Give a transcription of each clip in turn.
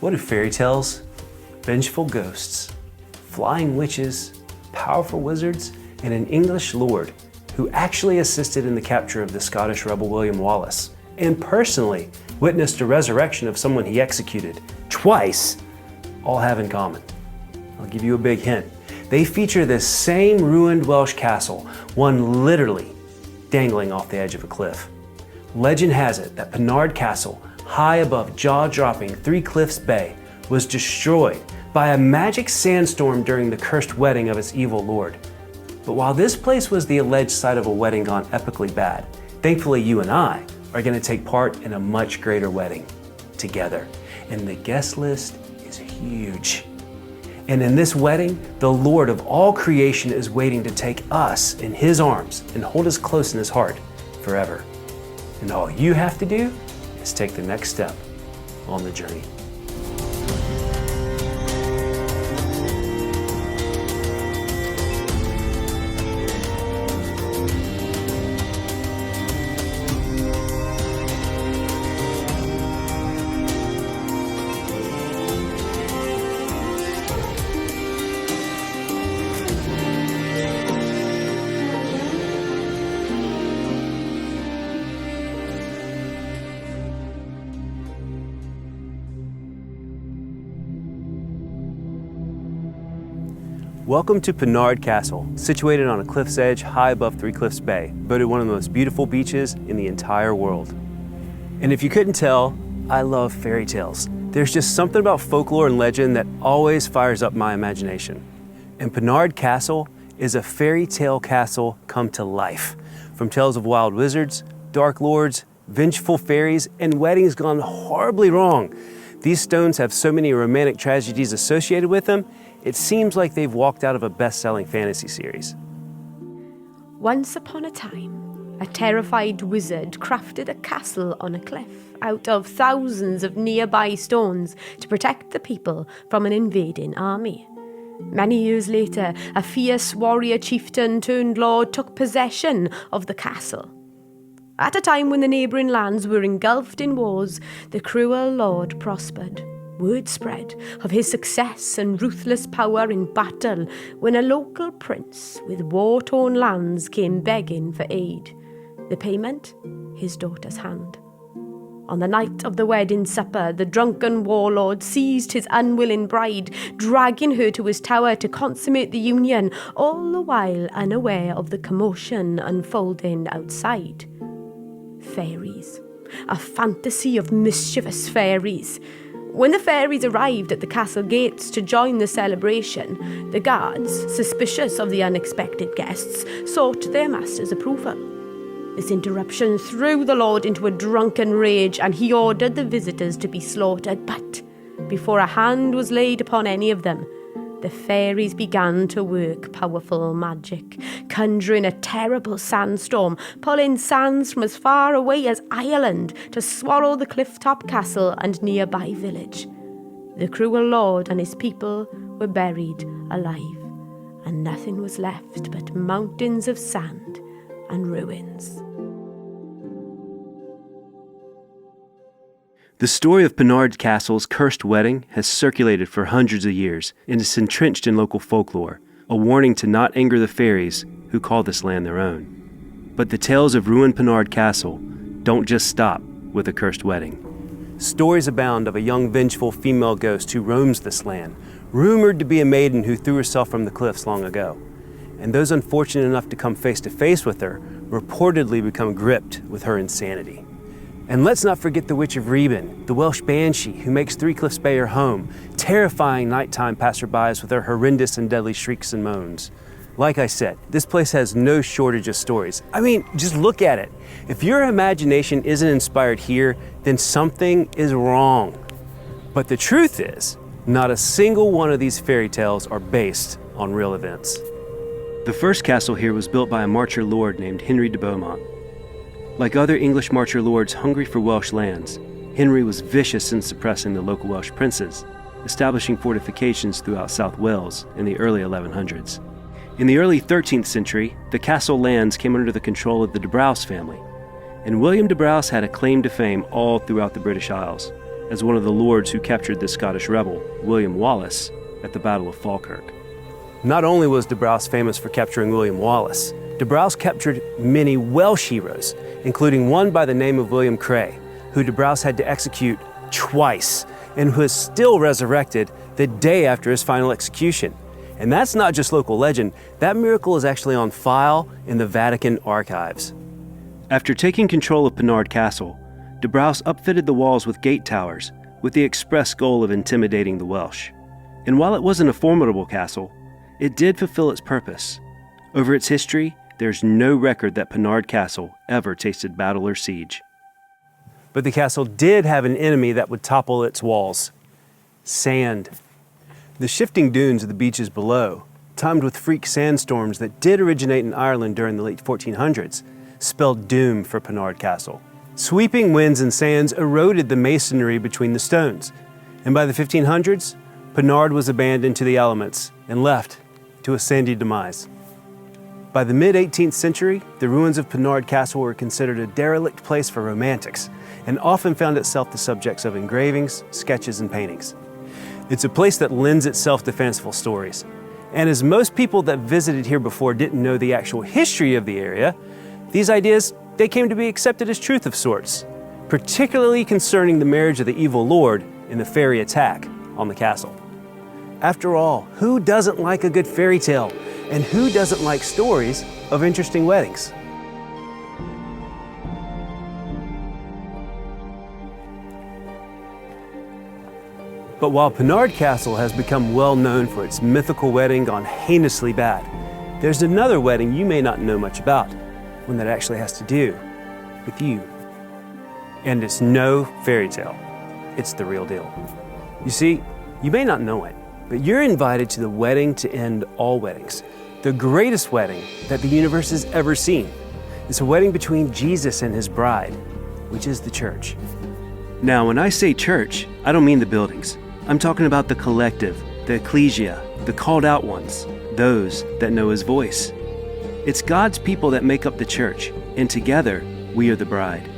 What do fairy tales, vengeful ghosts, flying witches, powerful wizards, and an English lord who actually assisted in the capture of the Scottish rebel William Wallace and personally witnessed a resurrection of someone he executed twice, all have in common? I'll give you a big hint. They feature this same ruined Welsh castle, one literally dangling off the edge of a cliff. Legend has it that Penard Castle, high above jaw-dropping Three Cliffs Bay, was destroyed by a magic sandstorm during the cursed wedding of its evil lord. But while this place was the alleged site of a wedding gone epically bad, thankfully you and I are going to take part in a much greater wedding together. And the guest list is huge. And in this wedding, the Lord of all creation is waiting to take us in His arms and hold us close in His heart forever. And all you have to do is take the next step on the journey. Welcome to Penard Castle, situated on a cliff's edge high above Three Cliffs Bay, voted one of the most beautiful beaches in the entire world. And if you couldn't tell, I love fairy tales. There's just something about folklore and legend that always fires up my imagination. And Penard Castle is a fairy tale castle come to life, from tales of wild wizards, dark lords, vengeful fairies, and weddings gone horribly wrong. These stones have so many romantic tragedies associated with them, it seems like they've walked out of a best-selling fantasy series. Once upon a time, a terrified wizard crafted a castle on a cliff out of thousands of nearby stones to protect the people from an invading army. Many years later, a fierce warrior chieftain turned lord took possession of the castle. At a time when the neighbouring lands were engulfed in wars, the cruel lord prospered. Word spread of his success and ruthless power in battle when a local prince with war-torn lands came begging for aid. The payment? His daughter's hand. On the night of the wedding supper, the drunken warlord seized his unwilling bride, dragging her to his tower to consummate the union, all the while unaware of the commotion unfolding outside. Fairies. A fantasy of mischievous fairies. When the fairies arrived at the castle gates to join the celebration, the guards, suspicious of the unexpected guests, sought their master's approval. This interruption threw the lord into a drunken rage, and he ordered the visitors to be slaughtered. But before a hand was laid upon any of them, the fairies began to work powerful magic, conjuring a terrible sandstorm, pulling sands from as far away as Ireland to swallow the cliff-top castle and nearby village. The cruel lord and his people were buried alive, and nothing was left but mountains of sand and ruins. The story of Penard Castle's cursed wedding has circulated for hundreds of years and is entrenched in local folklore, a warning to not anger the fairies who call this land their own. But the tales of ruined Penard Castle don't just stop with a cursed wedding. Stories abound of a young vengeful female ghost who roams this land, rumored to be a maiden who threw herself from the cliffs long ago. And those unfortunate enough to come face to face with her reportedly become gripped with her insanity. And let's not forget the Witch of Reben, the Welsh banshee who makes Three Cliffs Bay her home, terrifying nighttime passerbys with her horrendous and deadly shrieks and moans. Like I said, this place has no shortage of stories. I mean, just look at it. If your imagination isn't inspired here, then something is wrong. But the truth is, not a single one of these fairy tales are based on real events. The first castle here was built by a marcher lord named Henry de Beaumont. Like other English marcher lords hungry for Welsh lands, Henry was vicious in suppressing the local Welsh princes, establishing fortifications throughout South Wales in the early 1100s. In the early 13th century, the castle lands came under the control of the de Braose family, and William de Braose had a claim to fame all throughout the British Isles. as one of the lords who captured the Scottish rebel, William Wallace, at the Battle of Falkirk. Not only was de Braose famous for capturing William Wallace, de Braose captured many Welsh heroes, including one by the name of William Cray, who de Braose had to execute twice and who is still resurrected the day after his final execution. And that's not just local legend, that miracle is actually on file in the Vatican archives. After taking control of Penard Castle, de Braose upfitted the walls with gate towers with the express goal of intimidating the Welsh. And while it wasn't a formidable castle, it did fulfill its purpose. Over its history, there's no record that Penard Castle ever tasted battle or siege. But the castle did have an enemy that would topple its walls: sand. The shifting dunes of the beaches below, timed with freak sandstorms that did originate in Ireland during the late 1400s, spelled doom for Penard Castle. Sweeping winds and sands eroded the masonry between the stones, and by the 1500s, Penard was abandoned to the elements and left to a sandy demise. By the mid-18th century, the ruins of Penard Castle were considered a derelict place for romantics and often found itself the subjects of engravings, sketches, and paintings. It's a place that lends itself to fanciful stories. And as most people that visited here before didn't know the actual history of the area, these ideas, they came to be accepted as truth of sorts, particularly concerning the marriage of the evil lord and the fairy attack on the castle. After all, who doesn't like a good fairy tale? And who doesn't like stories of interesting weddings? But while Penard Castle has become well known for its mythical wedding gone heinously bad, there's another wedding you may not know much about, one that actually has to do with you. And it's no fairy tale, it's the real deal. You see, you may not know it, but you're invited to the wedding to end all weddings, the greatest wedding that the universe has ever seen. It's a wedding between Jesus and his bride, which is the church. Now, when I say church, I don't mean the buildings. I'm talking about the collective, the ecclesia, the called out ones, those that know his voice. It's God's people that make up the church, and together we are the bride.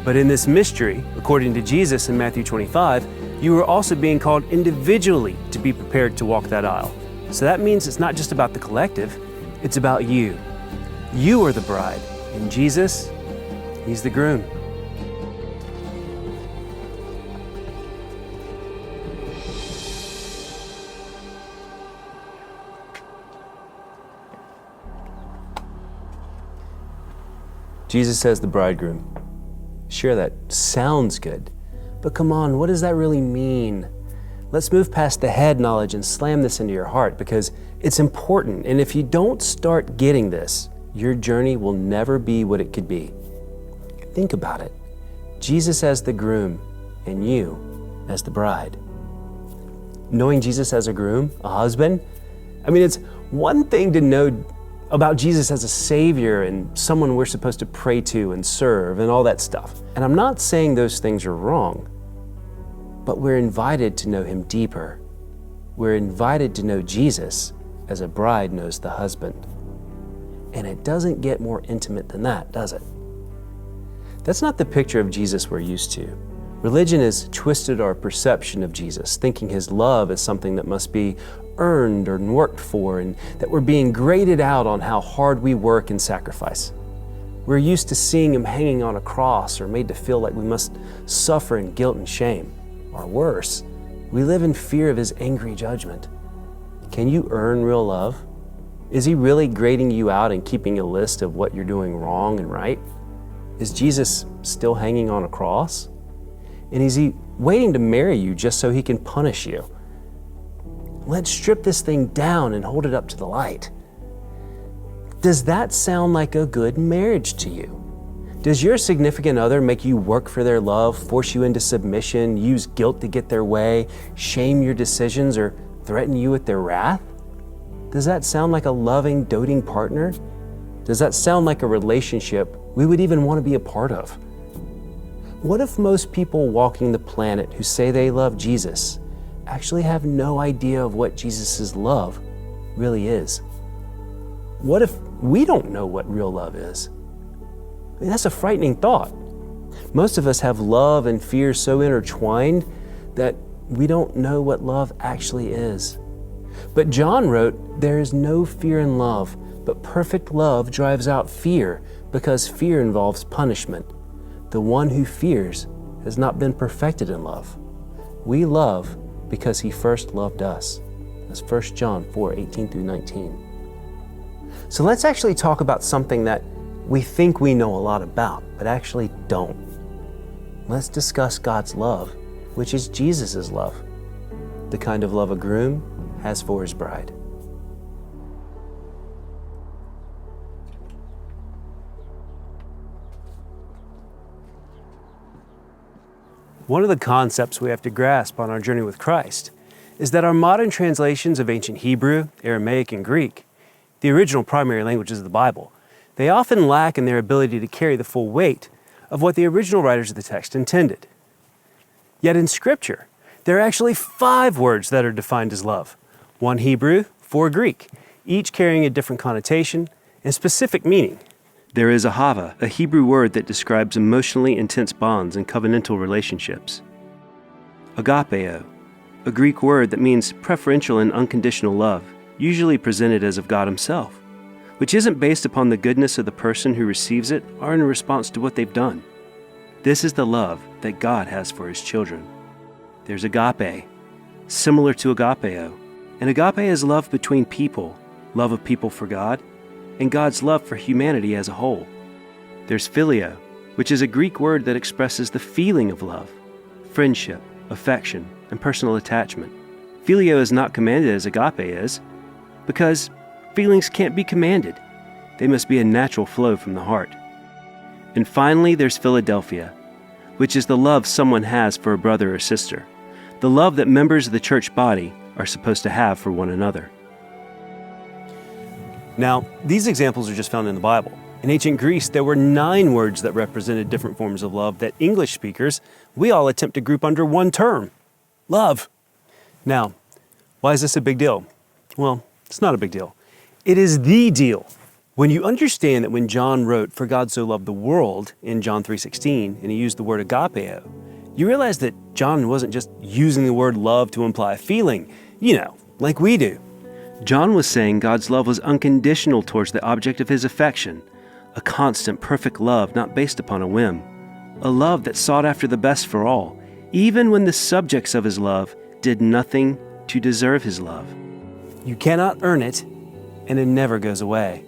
But in this mystery, according to Jesus in Matthew 25, you are also being called individually to be prepared to walk that aisle. So that means it's not just about the collective, it's about you. You are the bride, and Jesus, he's the groom. Jesus says the bridegroom. Sure, that sounds good, but come on, what does that really mean? Let's move past the head knowledge and slam this into your heart because it's important. And if you don't start getting this, your journey will never be what it could be. Think about it. Jesus as the groom and you as the bride. Knowing Jesus as a groom, a husband, I mean, it's one thing to know about Jesus as a savior and someone we're supposed to pray to and serve and all that stuff. And I'm not saying those things are wrong, but we're invited to know him deeper. We're invited to know Jesus as a bride knows the husband. And it doesn't get more intimate than that, does it? That's not the picture of Jesus we're used to. Religion has twisted our perception of Jesus, thinking his love is something that must be earned or worked for, and that we're being graded out on how hard we work and sacrifice. We're used to seeing him hanging on a cross or made to feel like we must suffer in guilt and shame. Or worse, we live in fear of his angry judgment. Can you earn real love? Is he really grading you out and keeping a list of what you're doing wrong and right? Is Jesus still hanging on a cross? And is he waiting to marry you just so he can punish you? Let's strip this thing down and hold it up to the light. Does that sound like a good marriage to you? Does your significant other make you work for their love, force you into submission, use guilt to get their way, shame your decisions, or threaten you with their wrath? Does that sound like a loving, doting partner? Does that sound like a relationship we would even want to be a part of? What if most people walking the planet who say they love Jesus actually have no idea of what Jesus' love really is? What if we don't know what real love is? I mean, that's a frightening thought. Most of us have love and fear so intertwined that we don't know what love actually is. But John wrote, "There is no fear in love, but perfect love drives out fear, because fear involves punishment. The one who fears has not been perfected in love. We love because he first loved us." That's 1 John 4:18 through 19. So let's actually talk about something that we think we know a lot about, but actually don't. Let's discuss God's love, which is Jesus' love, the kind of love a groom has for his bride. One of the concepts we have to grasp on our journey with Christ is that our modern translations of ancient Hebrew, Aramaic, and Greek, the original primary languages of the Bible, they often lack in their ability to carry the full weight of what the original writers of the text intended. Yet in Scripture, there are actually 5 words that are defined as love: 1 Hebrew, 4 Greek, each carrying a different connotation and specific meaning. There is ahava, a Hebrew word that describes emotionally intense bonds and covenantal relationships. Agapeo, a Greek word that means preferential and unconditional love, usually presented as of God himself, which isn't based upon the goodness of the person who receives it or in response to what they've done. This is the love that God has for his children. There's agape, similar to agapeo, and agape is love between people, love of people for God, and God's love for humanity as a whole. There's phileo, which is a Greek word that expresses the feeling of love, friendship, affection, and personal attachment. Phileo is not commanded as agape is, because feelings can't be commanded. They must be a natural flow from the heart. And finally, there's Philadelphia, which is the love someone has for a brother or sister, the love that members of the church body are supposed to have for one another. Now, these examples are just found in the Bible. In ancient Greece, there were 9 words that represented different forms of love that English speakers, we all attempt to group under one term: love. Now, why is this a big deal? Well, it's not a big deal. It is the deal. When you understand that when John wrote, "For God so loved the world" in John 3:16, and he used the word agapeo, you realize that John wasn't just using the word love to imply a feeling, like we do. John was saying God's love was unconditional towards the object of his affection, a constant, perfect love not based upon a whim, a love that sought after the best for all, even when the subjects of his love did nothing to deserve his love. You cannot earn it, and it never goes away.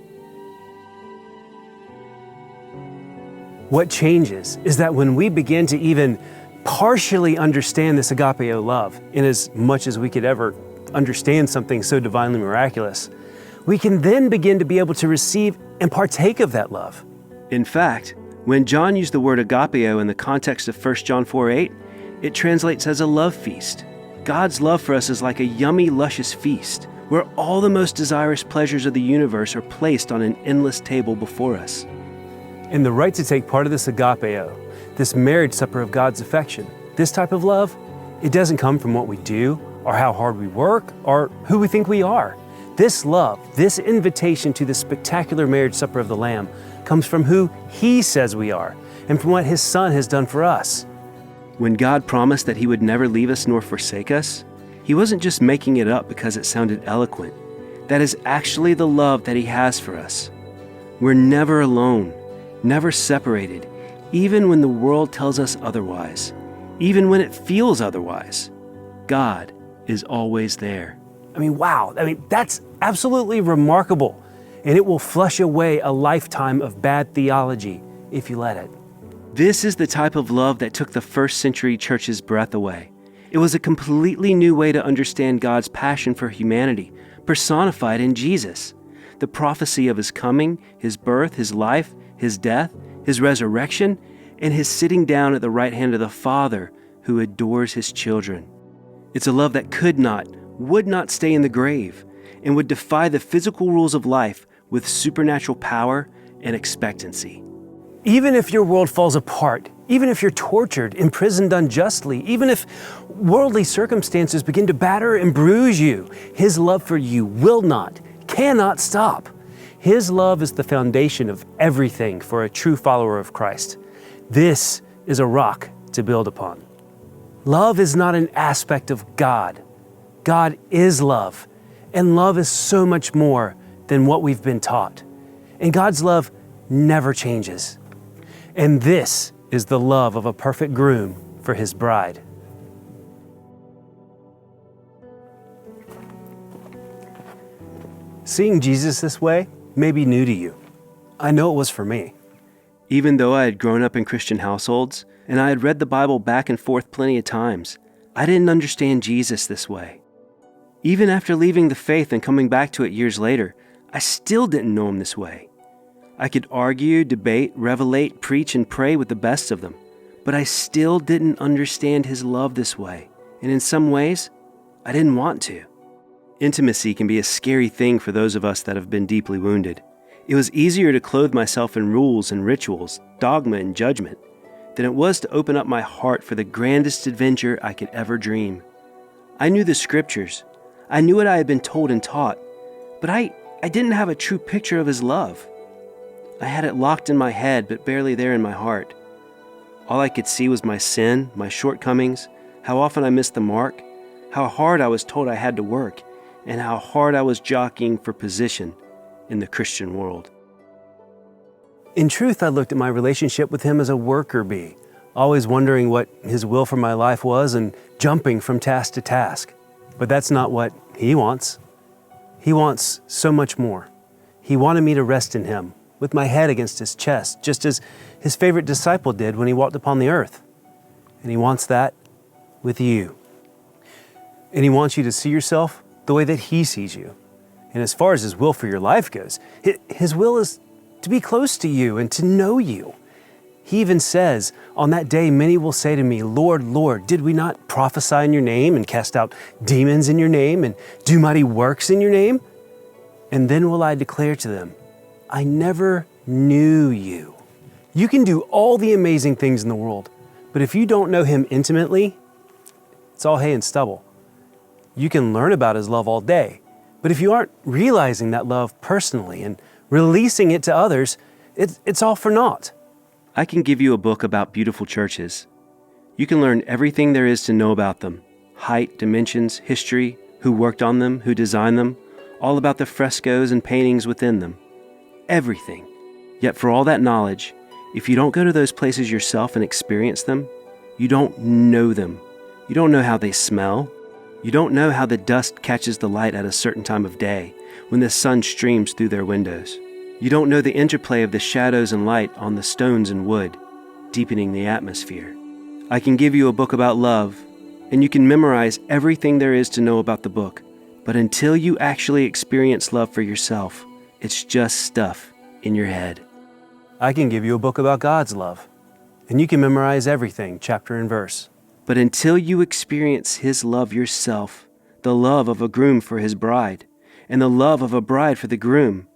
What changes is that when we begin to even partially understand this agapeo love, in as much as we could ever understand something so divinely miraculous, we can then begin to be able to receive and partake of that love. In fact, when John used the word agapeo in the context of 1 John 4:8, it translates as a love feast. God's love for us is like a yummy, luscious feast, where all the most desirous pleasures of the universe are placed on an endless table before us. And the right to take part of this agapeo, this marriage supper of God's affection, this type of love, it doesn't come from what we do, or how hard we work, or who we think we are. This love, this invitation to the spectacular marriage supper of the Lamb, comes from who He says we are, and from what His Son has done for us. When God promised that He would never leave us nor forsake us, He wasn't just making it up because it sounded eloquent. That is actually the love that He has for us. We're never alone, never separated, even when the world tells us otherwise, even when it feels otherwise. God is always there. Wow. That's absolutely remarkable. And it will flush away a lifetime of bad theology if you let it. This is the type of love that took the first century church's breath away. It was a completely new way to understand God's passion for humanity, personified in Jesus. The prophecy of His coming, His birth, His life, His death, His resurrection, and His sitting down at the right hand of the Father who adores His children. It's a love that could not, would not stay in the grave, and would defy the physical rules of life with supernatural power and expectancy. Even if your world falls apart, even if you're tortured, imprisoned unjustly, even if worldly circumstances begin to batter and bruise you, His love for you will not, cannot stop. His love is the foundation of everything for a true follower of Christ. This is a rock to build upon. Love is not an aspect of God. God is love, and love is so much more than what we've been taught. And God's love never changes. And this is the love of a perfect groom for his bride. Seeing Jesus this way may be new to you. I know it was for me. Even though I had grown up in Christian households, and I had read the Bible back and forth plenty of times, I didn't understand Jesus this way. Even after leaving the faith and coming back to it years later, I still didn't know him this way. I could argue, debate, revelate, preach, and pray with the best of them, but I still didn't understand his love this way, and in some ways, I didn't want to. Intimacy can be a scary thing for those of us that have been deeply wounded. It was easier to clothe myself in rules and rituals, dogma and judgment, than it was to open up my heart for the grandest adventure I could ever dream. I knew the scriptures. I knew what I had been told and taught, but I didn't have a true picture of his love. I had it locked in my head, but barely there in my heart. All I could see was my sin, my shortcomings, how often I missed the mark, how hard I was told I had to work, and how hard I was jockeying for position in the Christian world. In truth, I looked at my relationship with him as a worker bee, always wondering what his will for my life was and jumping from task to task. But that's not what he wants. He wants so much more. He wanted me to rest in him, with my head against his chest, just as his favorite disciple did when he walked upon the earth. And he wants that with you. And he wants you to see yourself the way that he sees you. And as far as his will for your life goes, his will is to be close to you and to know you. He even says, on that day, many will say to me, Lord, Lord, did we not prophesy in your name and cast out demons in your name and do mighty works in your name? And then will I declare to them, I never knew you. You can do all the amazing things in the world, but if you don't know him intimately, it's all hay and stubble. You can learn about his love all day, but if you aren't realizing that love personally and releasing it to others, it's all for naught. I can give you a book about beautiful churches. You can learn everything there is to know about them: height, dimensions, history, who worked on them, who designed them, all about the frescoes and paintings within them. Everything. Yet for all that knowledge, if you don't go to those places yourself and experience them, you don't know them. You don't know how they smell. You don't know how the dust catches the light at a certain time of day when the sun streams through their windows. You don't know the interplay of the shadows and light on the stones and wood, deepening the atmosphere. I can give you a book about love, and you can memorize everything there is to know about the book, but until you actually experience love for yourself, it's just stuff in your head. I can give you a book about God's love, and you can memorize everything, chapter and verse. But until you experience his love yourself, the love of a groom for his bride, and the love of a bride for the groom,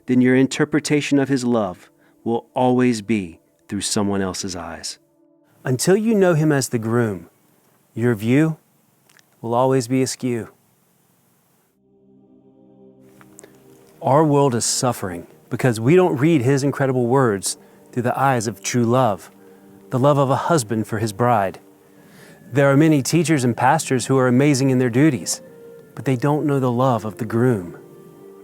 then your interpretation of his love will always be through someone else's eyes. Until you know him as the groom, your view will always be askew. Our world is suffering because we don't read his incredible words through the eyes of true love, the love of a husband for his bride. There are many teachers and pastors who are amazing in their duties, but they don't know the love of the groom.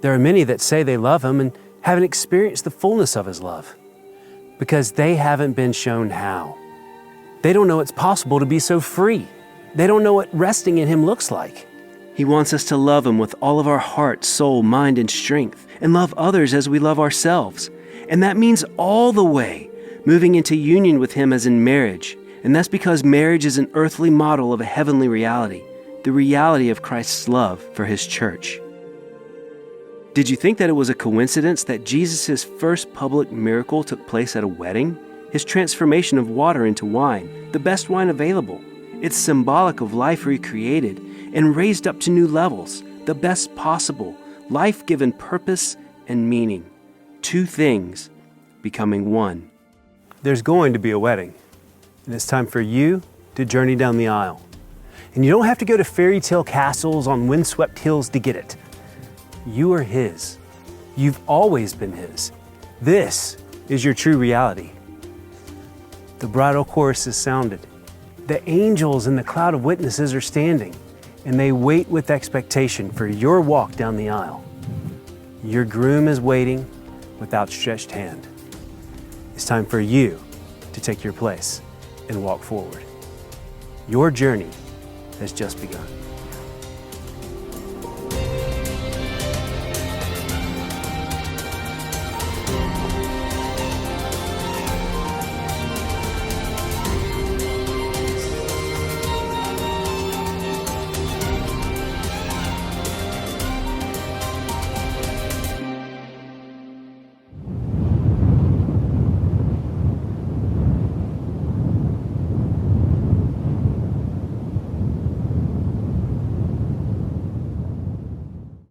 There are many that say they love him and haven't experienced the fullness of his love because they haven't been shown how. They don't know it's possible to be so free. They don't know what resting in him looks like. He wants us to love him with all of our heart, soul, mind, and strength, and love others as we love ourselves. And that means all the way, moving into union with him as in marriage. And that's because marriage is an earthly model of a heavenly reality, the reality of Christ's love for his church. Did you think that it was a coincidence that Jesus' first public miracle took place at a wedding? His transformation of water into wine, the best wine available. It's symbolic of life recreated and raised up to new levels, the best possible, life given purpose and meaning. Two things becoming one. There's going to be a wedding, and it's time for you to journey down the aisle. And you don't have to go to fairy tale castles on windswept hills to get it. You are his. You've always been his. This is your true reality. The bridal chorus is sounded. The angels in the cloud of witnesses are standing, and they wait with expectation for your walk down the aisle. Your groom is waiting with outstretched hand. It's time for you to take your place and walk forward. Your journey has just begun.